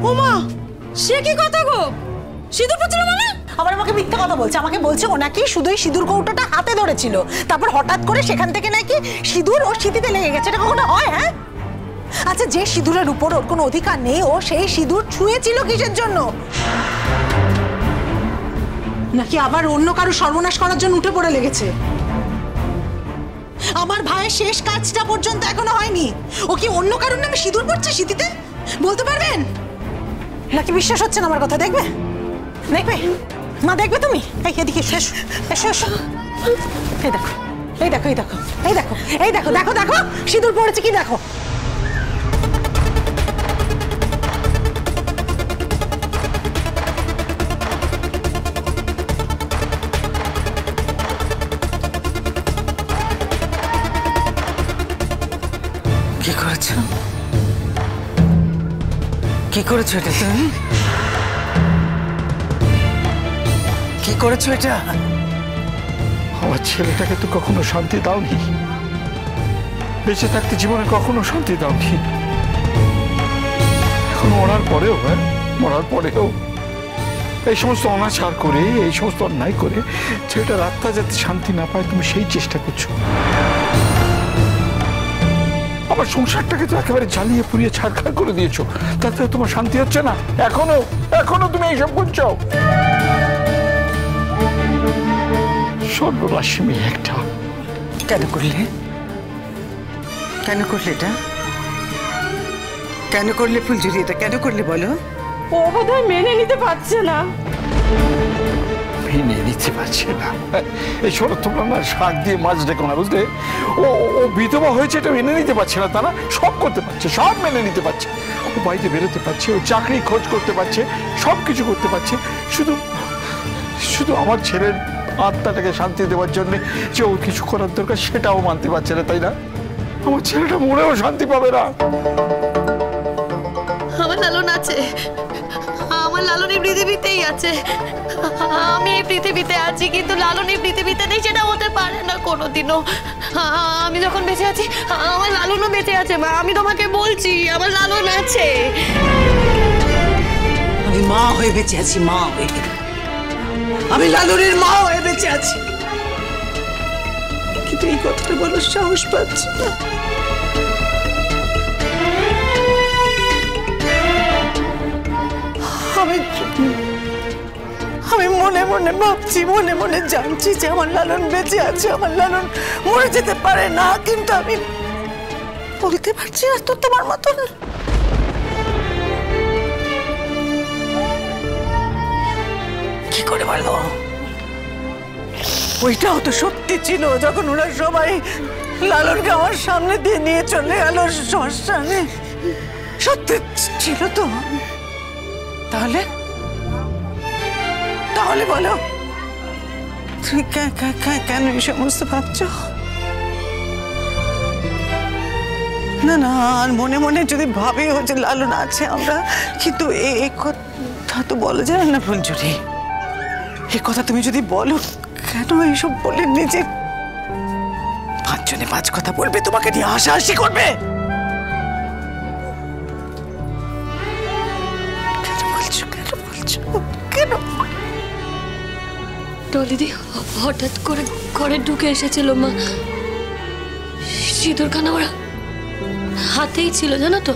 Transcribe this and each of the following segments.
ওমা, সে কি কথা গো? সিঁদুর পড়ছিল মানে? আবার আমাকে মিথ্যা কথা বলছে। আমাকে বলছে ও নাকি শুধুই সিঁদুর কৌটোটা হাতে ধরেছিল, তারপর হঠাৎ করে সেখান থেকে নাকি সিঁদুর ওর সিঁথিতে লেগে গেছে। এটা কখনো হয়? হ্যাঁ, আচ্ছা, যে সিঁদুরের উপর ওর কোনো অধিকার নেই, ও সেই সিঁদুর ছুঁয়েছিল কিসের জন্য? নাকি আবার অন্য কারো সর্বনাশ করার জন্য উঠে পড়ে লেগেছে? আমার ভাইয়ের শেষ কাজটা পর্যন্ত এখনো হয়নি, ও কি অন্য কারোর নামে সিঁদুর পড়ছে সিঁথিতে? বলতে পারবেন? নাকি বিশ্বাস হচ্ছে না আমার কথা? দেখবে, দেখবে মা, দেখবে তুমি? এই এদিকে এসো, এসো এসো। এই দেখো, এই দেখো, এই দেখো, এই দেখো, এই দেখো, দেখো দেখো সিঁদুর পড়েছে কি দেখো। কি করেছো? কি করেছো এটা তুমি? কি করেছো এটা? আমার ছেলেটাকে তো কখনো শান্তি দাওনি, বেঁচে থাকতে জীবনে কখনো শান্তি দাওনি। এখন মরার পরেও, মরার পরেও এই সমস্ত অনাচার করে, এই সমস্ত অন্যায় করে ছেলেটার আত্মা যাতে শান্তি না পায়, তুমি সেই চেষ্টা করছো। আমার সংসারটাকে তো একেবারে জ্বালিয়ে পুড়িয়ে ছাড়খাড় করে দিয়েছো, তাতে তোমার শান্তি হচ্ছে না? এখনো এখনো তুমি এইসব করছো? সর্বনাশী মেয়ে একটা। কেন করলে? কেন করলে এটা? কেন করলে ফুলঝুরি? এটা কেন করলে বলো? ও বোধহয় মেনে নিতে পারছে না। মেনে নিতে পারছে না? এই শোনো, তোমরা না শাক দিয়ে মাছ ডেকো না, বুঝলে? ও ও বিধবা হয়েছে এটা মেনে নিতে পারছে না, তা না? সব করতে পারছে, সব মেনে নিতে পারছে। ও বাইরে বেরোতে পারছে, ও চাকরি খোঁজ করতে পারছে, সব কিছু করতে পারছে। শুধু শুধু আমার ছেলের আত্মাটাকে শান্তি দেওয়ার জন্য যে ও কিছু করার দরকার সেটাও মানতে পারছে না, তাই না? আমার ছেলেটা মরেও শান্তি পাবে না। আমার লালন আছে, আমার লালন এই পৃথিবীতেই আছে। আমি এই পৃথিবীতে আছি, কিন্তু লালন এই পৃথিবীতে নেই, সেটা হতে পারে না কোনোদিনও। আমি যখন বেঁচে আছি, আমার লালনও বেঁচে আছে মা। আমি তোমাকে বলছি, আমার লালন আছে। আমি মা হয়ে বেঁচে আছি, মা হয়ে। আমি লালনের মা হয়ে বেঁচে আছি, কিন্তু এই কথাটা বলার সাহস পাচ্ছি না। আমি মনে মনে ভাবছি, মনে মনে জানছি যে আমার লালন বেঁচে আছে, আমার লালন মরে যেতে পারে না, কিন্তু আমি বলতে পারছি না তো তোমার মতন। কি করে বলবো? ওইটাও তো সত্যি ছিল যখন ওরা সবাই লালনকে আমার সামনে দিয়ে নিয়ে চলে গেল শ্মশানে। সত্যি ছিল তো। তাহলে তাহলে বলো, তুমি কেন এই সমস্ত ভাবছ? না না, আর মনে মনে যদি ভাবে যে লালন আছে আমরা, কিন্তু এই কথা তো বলা যায় না ফুলঝুরি। এই কথা তুমি যদি বলো, কেন এইসব বলে নিজে পাঁচজনে পাঁচ কথা বলবে, তোমাকে নিয়ে হাসাহাসি করবে। কেন বলছো? কেন বলছো? কেন? ডলিদি হঠাৎ করে ঘরে ঢুকে এসেছিল মা। সিঁদুরখানা ওরা হাতেই ছিল, জানো তো।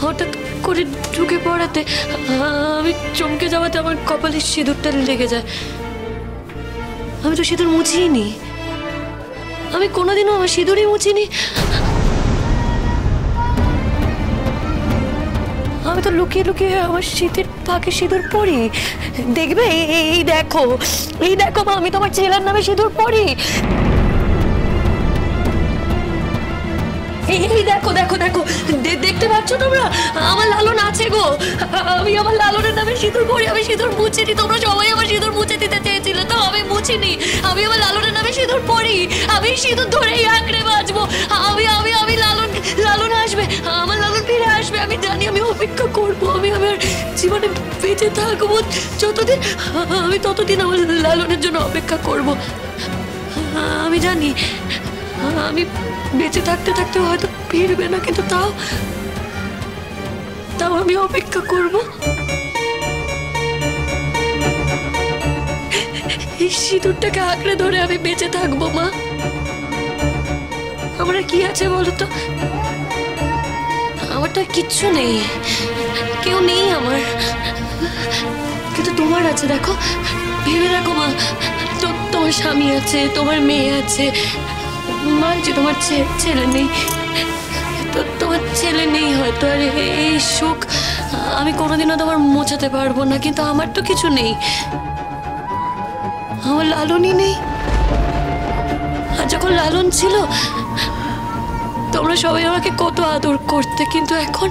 হঠাৎ করে ঢুকে পড়াতে আমি চমকে যাওয়াতে আমার কপালে সিঁদুরটা লেগে যায়। আমি তো সিঁদুর মুছিনি, আমি কোনোদিনও আমার সিঁদুরই মুছিনি। আমি তো লুকিয়ে লুকিয়ে আমার শীতের ফাঁকে সিঁদুর পরি। দেখবে, এই দেখো, এই দেখো মা, আমি তোমার ছেলের নামে সিঁদুর পরি। এই দেখো দেখো দেখো, দেখতে পাচ্ছ তোমরা? আমার লালন আছে গো। আমি আমার লালনের নামে সিঁদুর পরি, আমি সিঁদুর মুছিনি। তোমরা সবাই আমার সিঁদুর মুছে দিতে চেয়েছিলে, তো আমি মুছিনি। আমি আমার লালনের নামে সিঁদুর পরি, আমি সিঁদুর ধরেই আঁকড়ে বাঁচবো। আমি আমি আমি লালন লালন আসবে, আমার লালন ফিরে আসবে, আমি জানি। আমি অপেক্ষা করবো, আমি আমার জীবনে বেঁচে থাকবো যতদিন, আমি ততদিন আমার লালনের জন্য অপেক্ষা করবো। আমি জানি আমি বেঁচে থাকতে থাকতে হয়তো ফিরবে না, কিন্তু তাও তাও আমি অপেক্ষা করব। এই সিঁদুরটাকে আঁকড়ে ধরে আমি বেঁচে থাকবো মা। আমার আর কি আছে বলো তো? আমার তো আর কিচ্ছু নেই, কেউ নেই আমার, কিন্তু তোমার আছে। দেখো, ভেবে দেখো মা, তোমার স্বামী আছে, তোমার মেয়ে আছে, মানছি তোমার ছেলে নেই, তোমার ছেলে নেই হয়তো, আর এই সুখ আমি কোনোদিনও তোমার মোছাতে পারবো না, কিন্তু আমার তো কিছু নেই, আমার লালনই নেই। আর যখন লালন ছিল তোমরা সবাই আমাকে কত আদর করতে, কিন্তু এখন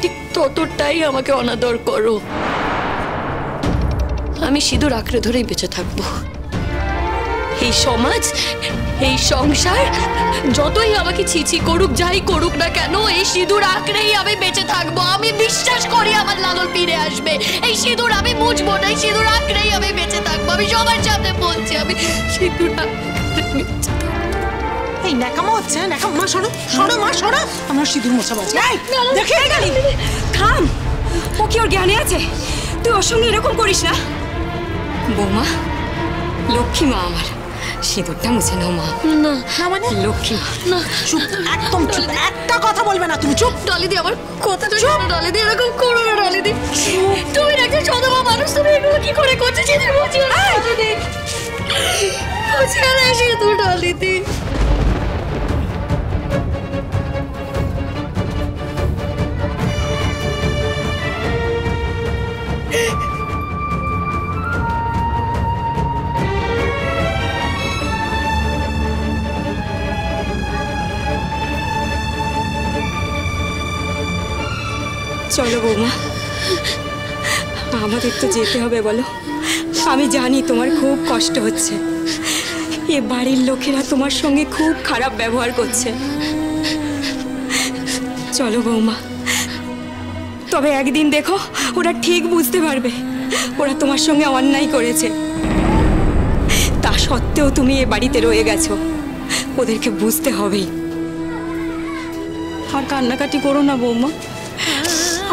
ঠিক ততটাই আমাকে অনাদর করো। আমি সিঁদুর আঁকড়ে ধরেই বেঁচে থাকবো। এই সমাজ, এই সংসার যতই আমাকে ছিছি করুক, যাই করুক না কেন, এই সিঁদুর আঁকড়েই আমি বেঁচে থাকবো। আমি বিশ্বাস করি আমার লালন ফিরে আসবে। এই সিঁদুর আমি মুছবো না, এই সিঁদুর আঁকড়েই আমি বেঁচে থাকবো। আমি সবার সামনে বলছি, আমি সিঁদুর এই ন্যাকামো হচ্ছে, ন্যাকামো। মা সরো, সরো মা, সরো। আমার সিঁদুর মোছা বাজে। দেখে গেলি, থাম। ও কি ওর জ্ঞানে আছে? তুই ওর সঙ্গে এরকম করিস না। বৌমা, লক্ষ্মী মা আমার, সিঁদুরটা মুছে নাও মা। না না মানে? লক্ষ্মী মা, না চুপ, একদম চুপ, একটা কথা বলবে না তুমি। চুপ। ডলিদি, আমার কথাটা শোনো ডলিদি, এরকম করো না ডলিদি। তুমি একটা সদমা মানুষ, তুমি এগুলো কি করে করছো? সিঁদুর মুছিও না ডলিদি, মুছিও না সিঁদুর ডলিদি। চলো বৌমা, আমাদের তো যেতে হবে। বলো, আমি জানি তোমার খুব কষ্ট হচ্ছে, এ বাড়ির লোকেরা তোমার সঙ্গে খুব খারাপ ব্যবহার করছে। চলো বৌমা, তবে একদিন দেখো ওরা ঠিক বুঝতে পারবে ওরা তোমার সঙ্গে অন্যায় করেছে। তা সত্ত্বেও তুমি এ বাড়িতে রয়ে গেছো, ওদেরকে বুঝতে হবেই। আর কান্নাকাটি করো না বৌমা,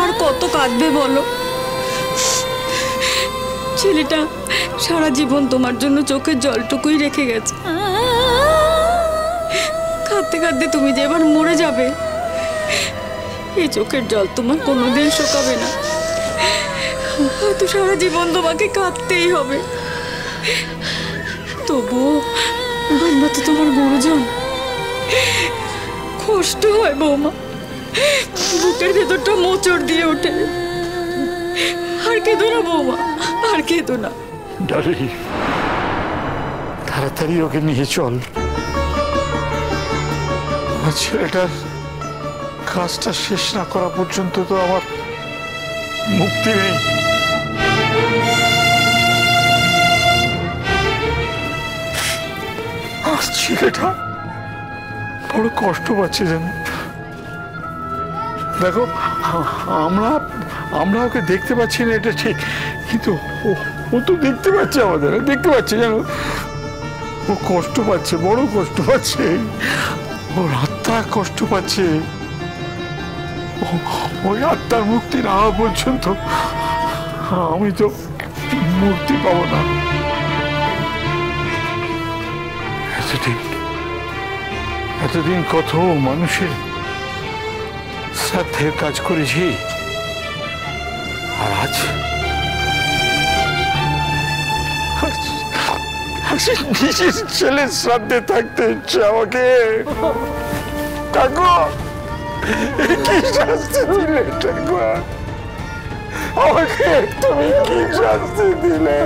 আর কত কাঁদবে বলো? ছেলেটা সারা জীবন তোমার জন্য চোখের জলটুকুই রেখে গেছে। কাঁদতে কাঁদতে তুমি যে এবার মরে যাবে, এই চোখের জল তোমার কোনোদিন শুকাবে না। হয়তো সারা জীবন তোমাকে কাঁদতেই হবে। তবুও আমরা তো তোমার গুরুজন, কষ্ট হয় বৌমা, বুকের ভেতরটা মোচড় দিয়ে ওঠে। আর কেঁদো না বৌমা, আর কেঁদো না। ডলি, তাড়াতাড়ি ওকে নিয়ে চল। আমার ছেলেটার কাজটা শেষ না করা পর্যন্ত তো আমার মুক্তি নেই। আর ছেলেটা বড় কষ্ট পাচ্ছে যেন। দেখো, আমরা ওকে দেখতে পাচ্ছি না, এটা ঠিক, কিন্তু ও তো দেখতে পাচ্ছে আমাদের, দেখতে পাচ্ছে যেন। ও কষ্ট পাচ্ছে, বড় কষ্ট পাচ্ছে, ওর আত্মা কষ্ট পাচ্ছে। ওই আত্মার মুক্তি না হওয়া পর্যন্ত আমি তো মুক্তি পাবো না। এতদিন কত মানুষের শ্রাদ্ধের কাজ করেছি, আর আজ নিজের ছেলের শ্রাদ্ধে থাকতে ইচ্ছে আমাকে। কাকু, কি শাস্তি দিলে ঠাকুর আমাকে? তুমি কি শাস্তি দিলে?